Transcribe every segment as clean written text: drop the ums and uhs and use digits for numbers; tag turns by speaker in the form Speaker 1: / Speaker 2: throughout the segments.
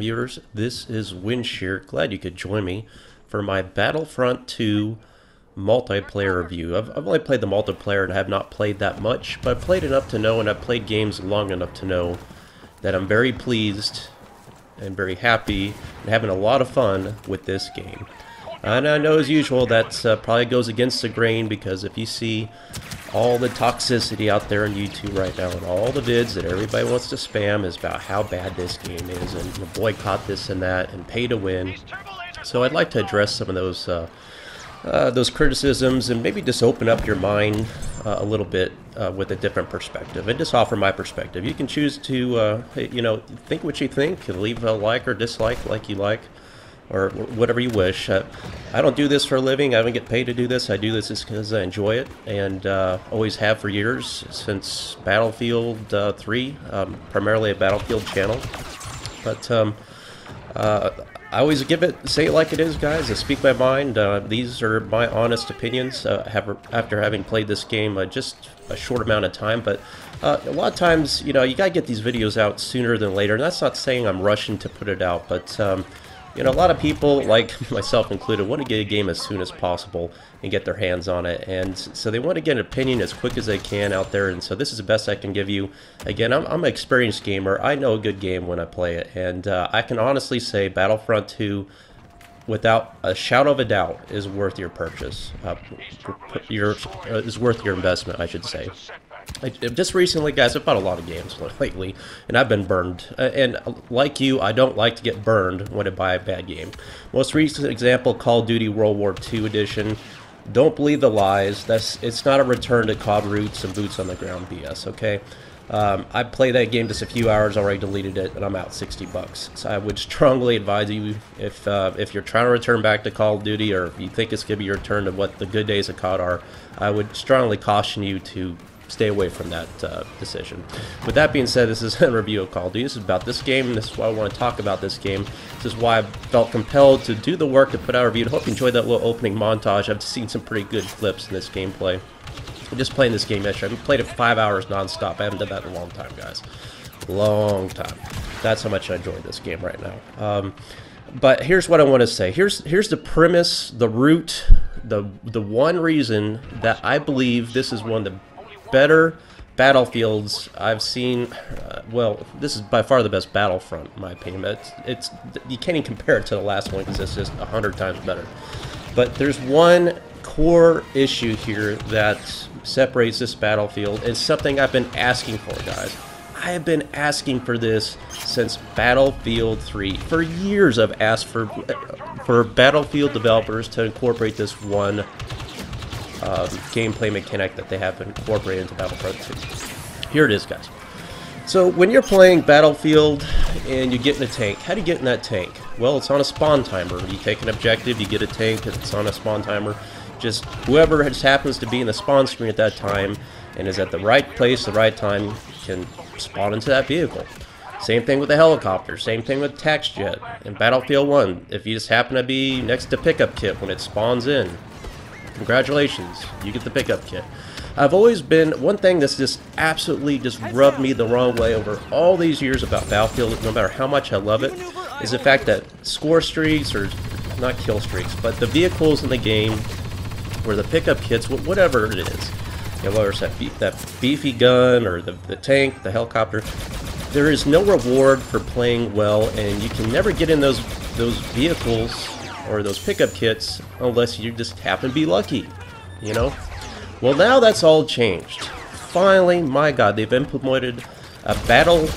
Speaker 1: viewers, this is Windshear. Glad you could join me for my Battlefront 2 multiplayer review. I've only played the multiplayer and have not played that much, but I've played enough to know, and I've played games long enough to know that I'm very pleased and very happy and having a lot of fun with this game. And I know, as usual, that probably goes against the grain, because if you see all the toxicity out there on YouTube right now and all the vids that everybody wants to spam is about how bad this game is and boycott this and that and pay to win. So I'd like to address some of those criticisms and maybe just open up your mind a little bit with a different perspective and just offer my perspective. You can choose to, think what you think and leave a like or dislike like you like, or whatever you wish. I don't do this for a living. I don't get paid to do this. I do this just because I enjoy it, and always have for years, since Battlefield 3, primarily a Battlefield channel. But I always say it like it is, guys. I speak my mind. These are my honest opinions after having played this game just a short amount of time. But a lot of times, you gotta get these videos out sooner than later, and that's not saying I'm rushing to put it out, but a lot of people, like myself included, want to get a game as soon as possible and get their hands on it, and so they want to get an opinion as quick as they can out there, and so this is the best I can give you. Again, I'm an experienced gamer. I know a good game when I play it, and I can honestly say Battlefront 2, without a shadow of a doubt, is worth your purchase. Is worth your investment, I should say. Just recently, guys, I've bought a lot of games lately, and I've been burned. And like you, I don't like to get burned when I buy a bad game. Most recent example, Call of Duty World War II Edition. Don't believe the lies. It's not a return to COD roots and boots on the ground BS, okay? I played that game just a few hours, already deleted it, and I'm out $60. So I would strongly advise you, if you're trying to return back to Call of Duty, or if you think it's going to be your return to what the good days of COD are, I would strongly caution you to stay away from that decision. With that being said, this is a review of Call of Duty. This is about this game, and this is why I want to talk about this game. This is why I felt compelled to do the work to put out a review. I hope you enjoyed that little opening montage. I've seen some pretty good clips in this gameplay. I'm just playing this game yesterday. I've played it for 5 hours non-stop. I haven't done that in a long time, guys. Long time. That's how much I enjoy this game right now. But here's what I want to say. Here's the premise, the root, the one reason that I believe this is one of the better Battlefields I've seen. Well, this is by far the best Battlefront, in my opinion. But you can't even compare it to the last one, because it's just 100 times better. But there's one core issue here that separates this Battlefield. It's something I've been asking for, guys. I have been asking for this since Battlefield 3. For years I've asked for Battlefield developers to incorporate this one gameplay mechanic that they have incorporated into Battlefront 2. Here it is, guys. So when you're playing Battlefield and you get in a tank, how do you get in that tank? Well, it's on a spawn timer. You take an objective, you get a tank, and it's on a spawn timer. Just whoever just happens to be in the spawn screen at that time and is at the right place at the right time can spawn into that vehicle. Same thing with the helicopter, same thing with tax jet. In Battlefield 1, if you just happen to be next to pickup kit when it spawns in, congratulations, you get the pickup kit. I've always been, one thing that's just absolutely just rubbed me the wrong way over all these years about Battlefield, no matter how much I love it, is the fact that score streaks, or not kill streaks, but the vehicles in the game, or the pickup kits, whatever it is, whether it's that beefy gun, or the tank, the helicopter, there is no reward for playing well, and you can never get in those vehicles or those pickup kits unless you just happen to be lucky, Well, now that's all changed. Finally, my God, they've implemented a battle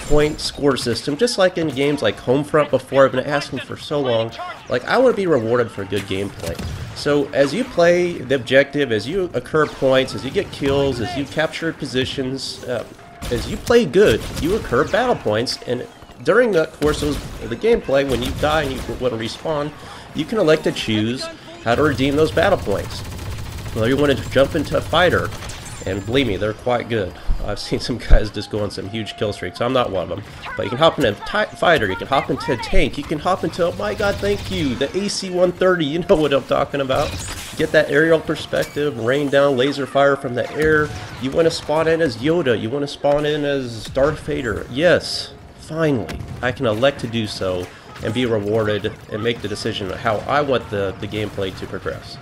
Speaker 1: point score system, just like in games like Homefront before. I've been asking for so long. Like, I want to be rewarded for good gameplay. So as you play the objective, as you accrue points, as you get kills, as you capture positions, as you play good, you accrue battle points, and during the course of the gameplay, when you die and you want to respawn, you can elect to choose how to redeem those battle points. Well, you want to jump into a fighter, and believe me, they're quite good. I've seen some guys just go on some huge kill streaks. I'm not one of them. But you can hop into a fighter, you can hop into a tank, you can hop into, oh my God, thank you, the AC-130, you know what I'm talking about. Get that aerial perspective, rain down laser fire from the air. You want to spawn in as Yoda, you want to spawn in as Darth Vader. Yes, finally, I can elect to do so and be rewarded and make the decision on how I want the gameplay to progress.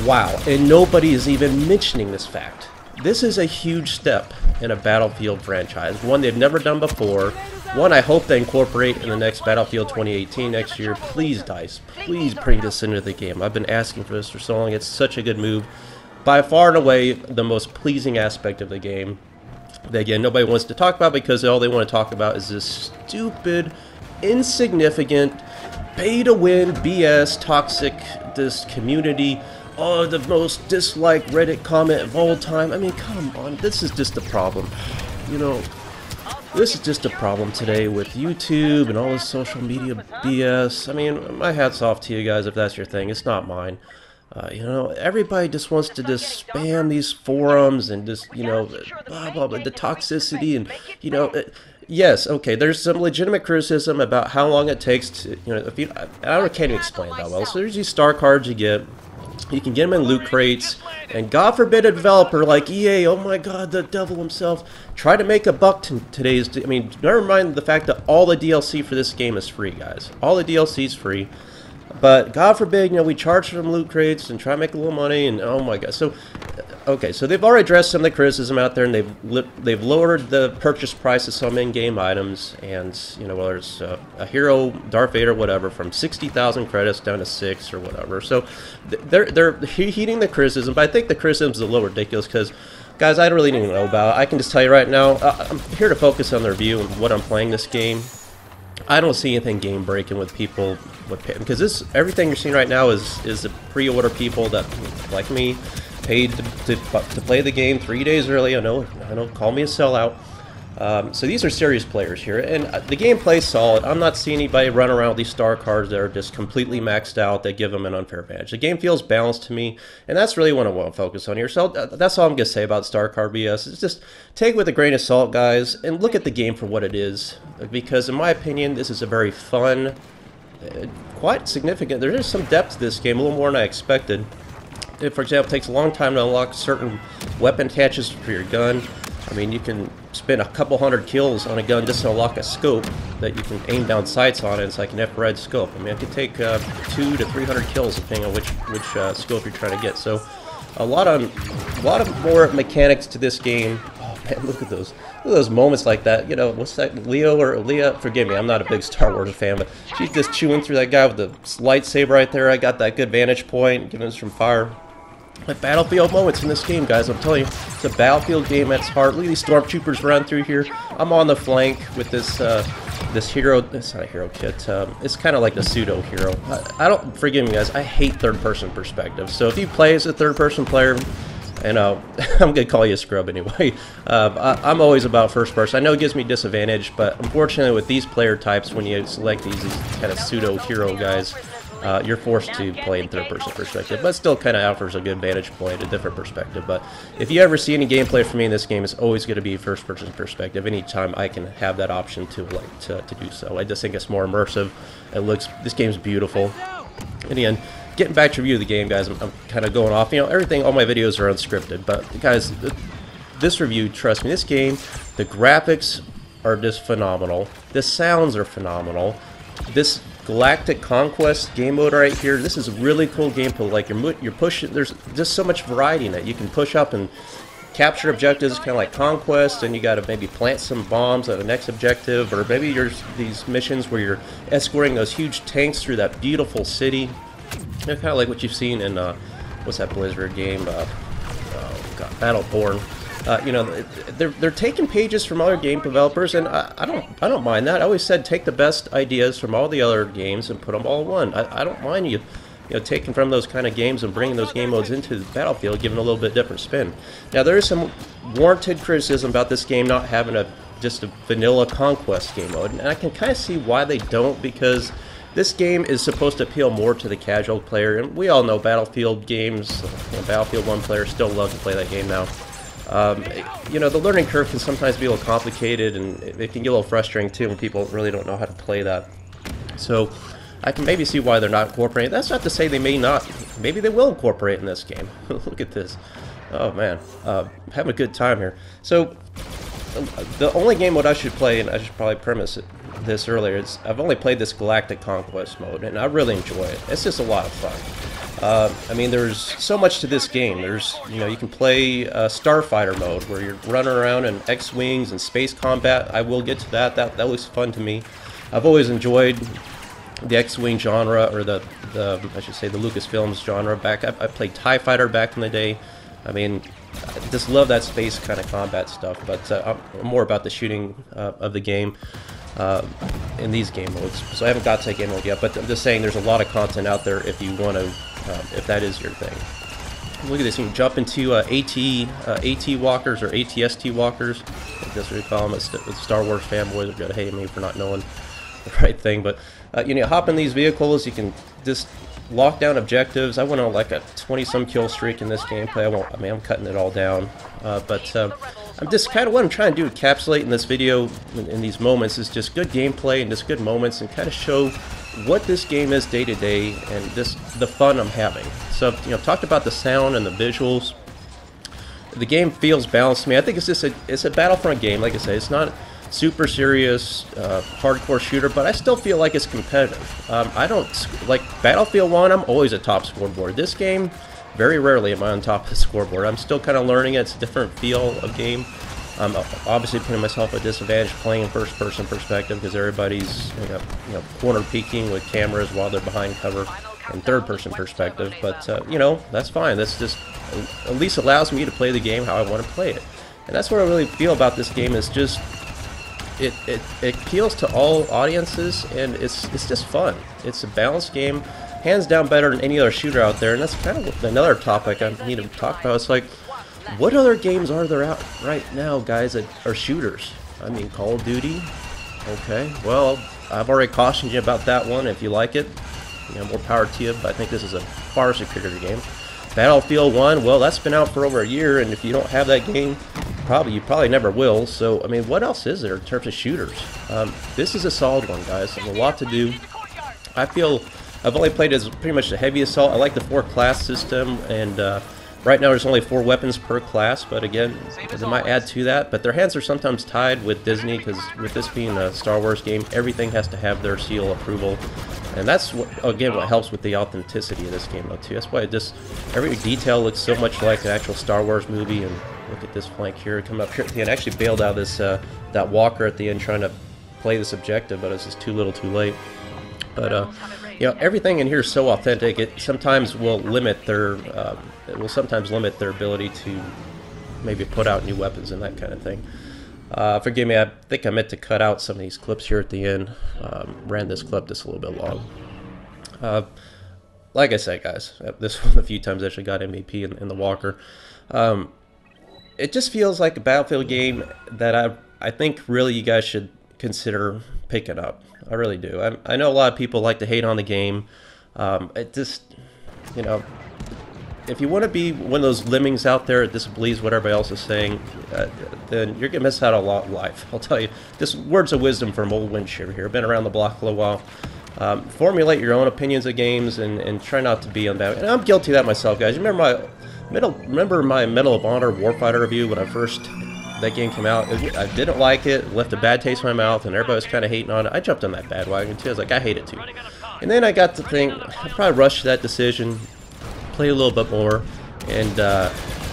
Speaker 1: Wow, and nobody is even mentioning this fact. This is a huge step in a Battlefield franchise, one they've never done before, one I hope they incorporate in the next Battlefield 2018 next year. Please, DICE, please bring this into the game. I've been asking for this for so long. It's such a good move. By far and away, the most pleasing aspect of the game that, again, nobody wants to talk about because all they want to talk about is this stupid, insignificant, pay-to-win BS, toxic, this community. Oh, the most disliked Reddit comment of all time. I mean, come on, this is just a problem. You know, this is just a problem today with YouTube and all this social media BS. I mean, my hat's off to you guys if that's your thing. It's not mine. You know, everybody just wants to just spam these forums and just, you know, blah, blah, blah, the toxicity and, you know... Yes, okay, there's some legitimate criticism about how long it takes to, you know, if you... I can't even explain that well. So there's these star cards you get. You can get them in loot crates, and God forbid a developer like EA, oh my god, the devil himself, try to make a buck today's... I mean, never mind the fact that all the DLC for this game is free, guys. All the DLC is free. But God forbid, you know, we charge for them loot crates and try to make a little money, and oh my god. So, okay, so they've already addressed some of the criticism out there, and they've lowered the purchase price of some in-game items, and, you know, whether it's a hero, Darth Vader, whatever, from 60,000 credits down to 6 or whatever. So they're heeding the criticism, but I think the criticism is a little ridiculous because, guys, I really don't know about it. I can just tell you right now, I'm here to focus on the review and what I'm playing this game. I don't see anything game breaking with people because this everything you're seeing right now is the pre-order people that, like me, paid to play the game 3 days early. I know, call me a sellout. So these are serious players here, and the gameplay's solid. I'm not seeing anybody run around with these star cards that are just completely maxed out that give them an unfair advantage. The game feels balanced to me, and that's really what I want to focus on here. So that's all I'm going to say about star card BS. It's just take it with a grain of salt, guys, and look at the game for what it is. Because in my opinion, this is a very fun, quite significant. There is some depth to this game, a little more than I expected. It, for example, takes a long time to unlock certain weapon attaches for your gun. I mean, you can spend a couple hundred kills on a gun just to unlock a scope that you can aim down sights on, and it's like an infrared scope. I mean, it could take 200 to 300 kills depending on which scope you're trying to get. So, a lot of more mechanics to this game. Oh man, look at those moments like that. You know, what's that? Leah? Forgive me, I'm not a big Star Wars fan, but she's just chewing through that guy with the lightsaber right there. I got that good vantage point, giving us from fire. Like Battlefield moments in this game, guys. I'm telling you, it's a Battlefield game at its heart. Look at these stormtroopers run through here. I'm on the flank with this this hero. It's not a hero kit. It's kind of like a pseudo hero. I don't, forgive me, guys. I hate third-person perspective. So if you play as a third-person player, and I'm gonna call you a scrub anyway. I'm always about first person. I know it gives me disadvantage, but unfortunately with these player types, when you select these kind of pseudo hero guys, you're forced to play in third-person perspective, but still kind of offers a good vantage point, a different perspective. But if you ever see any gameplay from me in this game, it's always going to be first-person perspective. Anytime I can have that option to do so, I just think it's more immersive. This game's beautiful. And again, getting back to review of the game, guys, I'm kind of going off. You know, all my videos are unscripted, but guys, this review, trust me, this game, the graphics are just phenomenal. The sounds are phenomenal. This Galactic Conquest game mode right here, this is a really cool gameplay. Like you're pushing, there's just so much variety in it. You can push up and capture objectives, kind of like Conquest, and you got to maybe plant some bombs at the next objective, or maybe there's these missions where you're escorting those huge tanks through that beautiful city. Kind of like what you've seen in what's that Blizzard game? Oh God, Battleborn. You know, they're taking pages from other game developers, and I don't mind that. I always said take the best ideas from all the other games and put them all in one. I don't mind you know, taking from those kind of games and bringing those game modes into Battlefield, giving a little bit different spin. Now there is some warranted criticism about this game not having just a vanilla Conquest game mode, and I can kind of see why they don't, because this game is supposed to appeal more to the casual player, and we all know Battlefield games, you know, Battlefield 1 players still love to play that game now. You know, the learning curve can sometimes be a little complicated, and it can get a little frustrating too when people really don't know how to play that. So I can maybe see why they're not incorporating. That's not to say they may not. Maybe they will incorporate in this game. Look at this. Oh man, having a good time here. So the only game what I should play, and I should probably premise this earlier, is I've only played this Galactic Conquest mode, and I really enjoy it. It's just a lot of fun. I mean, there's so much to this game. There's, you know, you can play Starfighter mode, where you're running around in X-Wings and space combat. I will get to that. That looks fun to me. I've always enjoyed the X-Wing genre, or the I should say the Lucasfilms genre. I played TIE Fighter back in the day. I mean, I just love that space kind of combat stuff, but I'm more about the shooting of the game in these game modes. So I haven't got to that game mode yet, but I'm just saying there's a lot of content out there if you want to, if that is your thing. Look at this, you can jump into AT walkers or ATST walkers. I think that's what we call them. It's Star Wars fanboys are going to hate me for not knowing the right thing, but you know, hop in these vehicles, you can just lock down objectives. I went on like a 20-some kill streak in this gameplay. I mean, I'm cutting it all down, but I'm just kind of what I'm trying to do, encapsulate in this video, in these moments, is just good gameplay and just good moments, and kind of show what this game is day to day, and just the fun I'm having. So, you know, I've talked about the sound and the visuals. The game feels balanced to me. I think it's just it's a Battlefront game. Like I say, it's not super serious, hardcore shooter, but I still feel like it's competitive. I don't, like Battlefield 1, I'm always at top scoreboard. This game, very rarely am I on top of the scoreboard. I'm still kind of learning it. It's a different feel of game. I'm obviously putting myself at a disadvantage playing in first-person perspective, because everybody's you know, corner peeking with cameras while they're behind cover in third-person perspective. But you know, that's fine. That's just at least allows me to play the game how I want to play it. And that's what I really feel about this game, is just it appeals to all audiences, and it's just fun. It's a balanced game, hands down better than any other shooter out there. And that's kind of another topic I need to talk about. It's like, what other games are there out right now, guys, that are shooters? I mean, Call of Duty. Okay, well, I've already cautioned you about that one. If you like it, you know, more power to you, but I think this is a far superior game. Battlefield 1, well, that's been out for over a year, and if you don't have that game, you probably never will. So, I mean, what else is there in terms of shooters? This is a solid one, guys. There's a lot to do. I feel I've only played as pretty much the heavy assault. I like the 4-class system, and right now there's only 4 weapons per class, but again, they might add to that. But their hands are sometimes tied with Disney, because with this being a Star Wars game, everything has to have their seal of approval. And that's, again, what helps with the authenticity of this game, though, too. That's why every detail looks so much like an actual Star Wars movie. And look at this flank here, coming up here at the end. I actually bailed out of this, that walker at the end trying to play this objective, but it's just too little too late. But, you know, everything in here is so authentic, it sometimes will limit their, ability to maybe put out new weapons and that kind of thing. Forgive me, I think I meant to cut out some of these clips here at the end. Ran this clip just a little bit long. Like I said, guys, this one a few times actually got MVP in the walker. It just feels like a Battlefield game that I think really you guys should consider picking up. I really do. I know a lot of people like to hate on the game. It just, you know, if you want to be one of those lemmings out there that disbelieves what everybody else is saying, then you're going to miss out on a lot of life. I'll tell you, just words of wisdom from old Windshield here. Been around the block for a little while. Formulate your own opinions of games, and try not to be on that. And I'm guilty of that myself, guys. You remember my Medal of Honor Warfighter review when that game came out? I didn't like it, left a bad taste in my mouth, and everybody was kind of hating on it. I jumped on that bandwagon too. I was like, I hate it too. And then I got to think, I probably rushed that decision, played a little bit more, and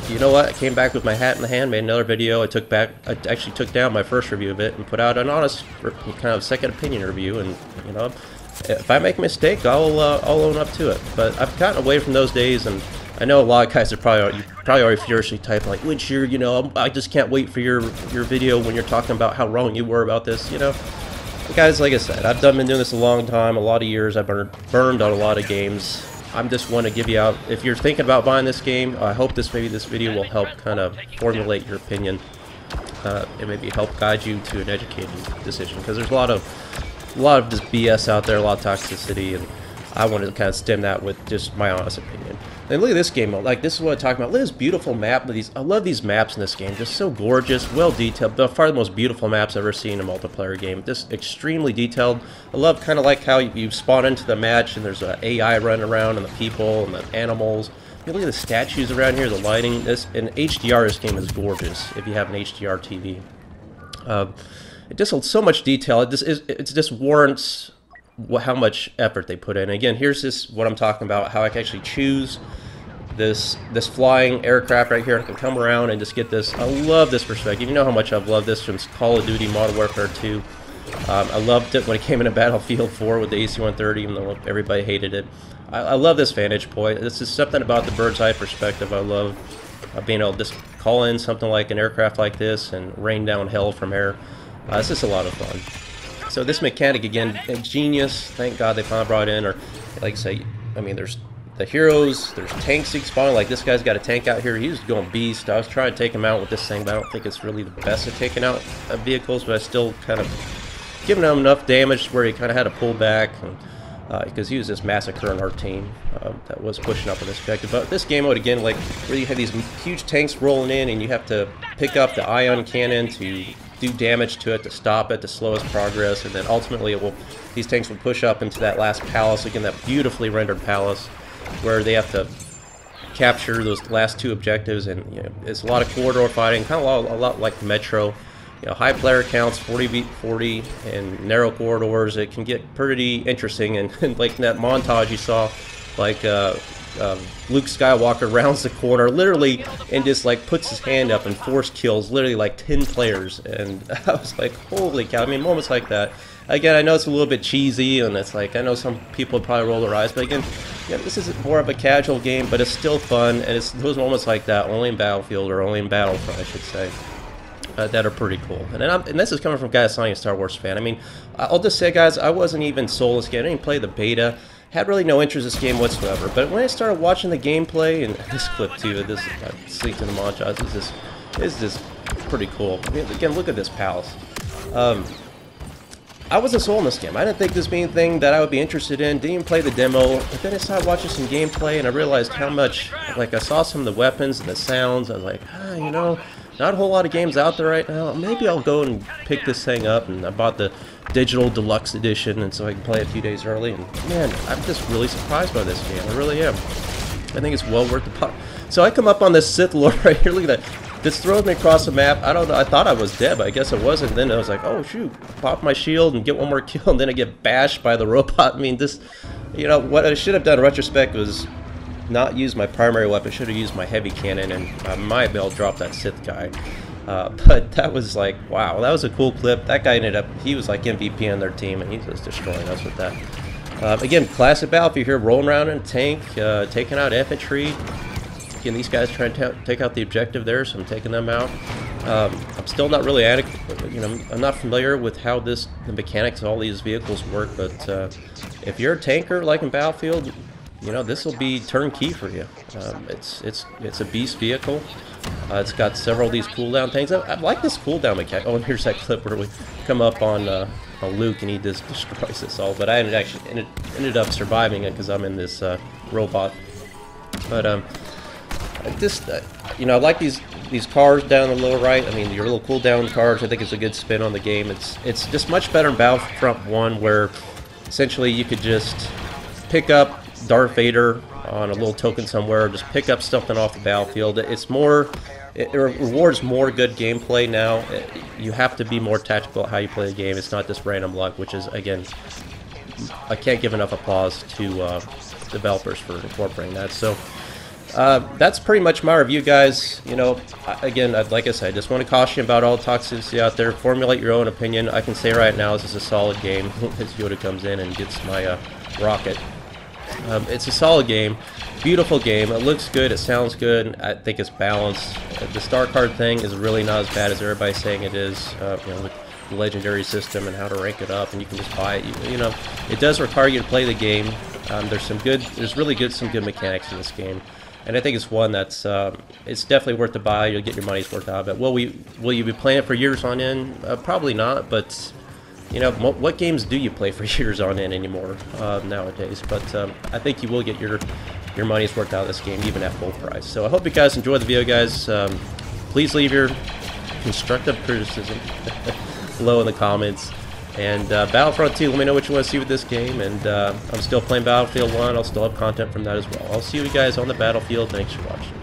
Speaker 1: you know what? I came back with my hat in the hand, made another video. I actually took down my first review of it and put out an honest, kind of second opinion review. And you know, if I make a mistake, I'll own up to it. But I've gotten away from those days, and I know a lot of guys are probably already furiously typing like, Windshield, you know, I just can't wait for your video when you're talking about how wrong you were about this, you know. But guys, like I said, I've been doing this a long time, a lot of years. I've burned on a lot of games. I'm just want to give you out, if you're thinking about buying this game, I hope maybe this video will help kind of formulate your opinion, and maybe help guide you to an educated decision, because there's a lot of just BS out there, a lot of toxicity, and I wanted to kind of stem that with just my honest opinion. And look at this game, like this is what I'm talking about. Look at this beautiful map. I love these maps in this game, just so gorgeous, well detailed. By far the most beautiful maps I've ever seen in a multiplayer game. Just extremely detailed. I love kind of like how you spawn into the match and there's an AI running around, and the people and the animals. You look at the statues around here, the lighting. In HDR, this game is gorgeous if you have an HDR TV. It just so much detail. It just warrants how much effort they put in. And again, here's what I'm talking about. How I can actually choose this flying aircraft right here. I can come around and just get this. I love this perspective. You know how much I've loved this from Call of Duty Modern Warfare 2. I loved it when it came into Battlefield 4 with the AC-130, even though everybody hated it. I love this vantage point. This is something about the bird's eye perspective I love. Being able to just call in something like an aircraft like this and rain down hell from air. It's just a lot of fun. So this mechanic, again, genius. Thank God they finally brought in, or like I say, I mean, there's the heroes, there's tanks spawning. Like this guy's got a tank out here. He's going beast. I was trying to take him out with this thing, but I don't think it's really the best at taking out vehicles, but I still kind of giving him enough damage where he kind of had to pull back. And, because he was just massacring our team that was pushing up on this objective. But this game mode, again, like where you have these huge tanks rolling in and you have to pick up the ion cannon to do damage to it, to stop it, to slow its progress, and then ultimately these tanks will push up into that last palace, again, that beautifully rendered palace, where they have to capture those last two objectives. And you know, it's a lot of corridor fighting, kind of a lot like Metro. You know, high player counts, 40v40, and narrow corridors. It can get pretty interesting, and like in that montage you saw, like Luke Skywalker rounds the corner, literally, and just like puts his hand up and force kills literally like 10 players, and I was like, holy cow! I mean, moments like that. Again, I know it's a little bit cheesy, and it's like I know some people probably roll their eyes, but again, yeah, this is more of a casual game, but it's still fun, and it's those moments like that only in Battlefield, or only in Battlefront, I should say. That are pretty cool. And this is coming from a guy that's not even a Star Wars fan. I mean, I'll just say, guys, I wasn't even sold this game. I didn't play the beta. Had really no interest in this game whatsoever. But when I started watching the gameplay, and this clip too, this sleeked in the montage, is just pretty cool. I mean, again, look at this palace. I wasn't sold on this game. I didn't think this being a thing that I would be interested in. Didn't even play the demo. But then I started watching some gameplay, and I realized how much, like, I saw some of the weapons and the sounds. I was like, you know, not a whole lot of games out there right now. Maybe I'll go and pick this thing up. And I bought the digital deluxe edition, and so I can play it a few days early. And man, I'm just really surprised by this game. I really am. I think it's well worth the pop. So I come up on this Sith Lord right here. Look at that. This throws me across the map. I don't know. I thought I was dead, but I guess I wasn't. Then I was like, oh shoot, pop my shield and get one more kill, and then I get bashed by the robot. I mean, this, you know, what I should have done in retrospect was not use my primary weapon. Should have used my heavy cannon, and I might be able to drop that Sith guy. But that was like, wow, that was a cool clip. That guy ended up, he was like MVP on their team, and he was destroying us with that. Again, classic Battlefield here, rolling around in a tank, taking out infantry. Again, these guys trying to take out the objective there, so I'm taking them out. I'm still not really you know, I'm not familiar with how the mechanics of all these vehicles work, but if you're a tanker like in Battlefield, you know, this will be turnkey for you. It's a beast vehicle. It's got several of these cooldown things. I like this cooldown mechanic. Oh, and here's that clip where we come up on Luke and he just destroys us all. But I ended up surviving it because I'm in this robot. But you know, I like these cars down in the lower right. I mean, your little cooldown cars. I think it's a good spin on the game. It's just much better in Battlefront 1, where essentially you could just pick up Darth Vader on a little token somewhere, just pick up something off the battlefield. It rewards more good gameplay now. You have to be more tactical at how you play the game. It's not just random luck, which is, again, I can't give enough applause to developers for incorporating that. So that's pretty much my review, guys. You know, again, like I said, I just want to caution you about all the toxicity out there. Formulate your own opinion. I can say right now this is a solid game. As Yoda comes in and gets my rocket. It's a solid game, beautiful game. It looks good, it sounds good. I think it's balanced. The star card thing is really not as bad as everybody's saying it is. You know, with the legendary system and how to rank it up, and you can just buy it. You know, it does require you to play the game. There's really some good mechanics in this game, and I think it's one that's it's definitely worth the buy. You'll get your money's worth out of it. Will you be playing it for years on end? Probably not, but you know, what games do you play for years on end anymore nowadays? But I think you will get your money's worth out of this game, even at full price. So I hope you guys enjoyed the video, guys. Please leave your constructive criticism below in the comments. And Battlefront 2, let me know what you want to see with this game. And I'm still playing Battlefield 1. I'll still have content from that as well. I'll see you guys on the battlefield. Thanks for watching.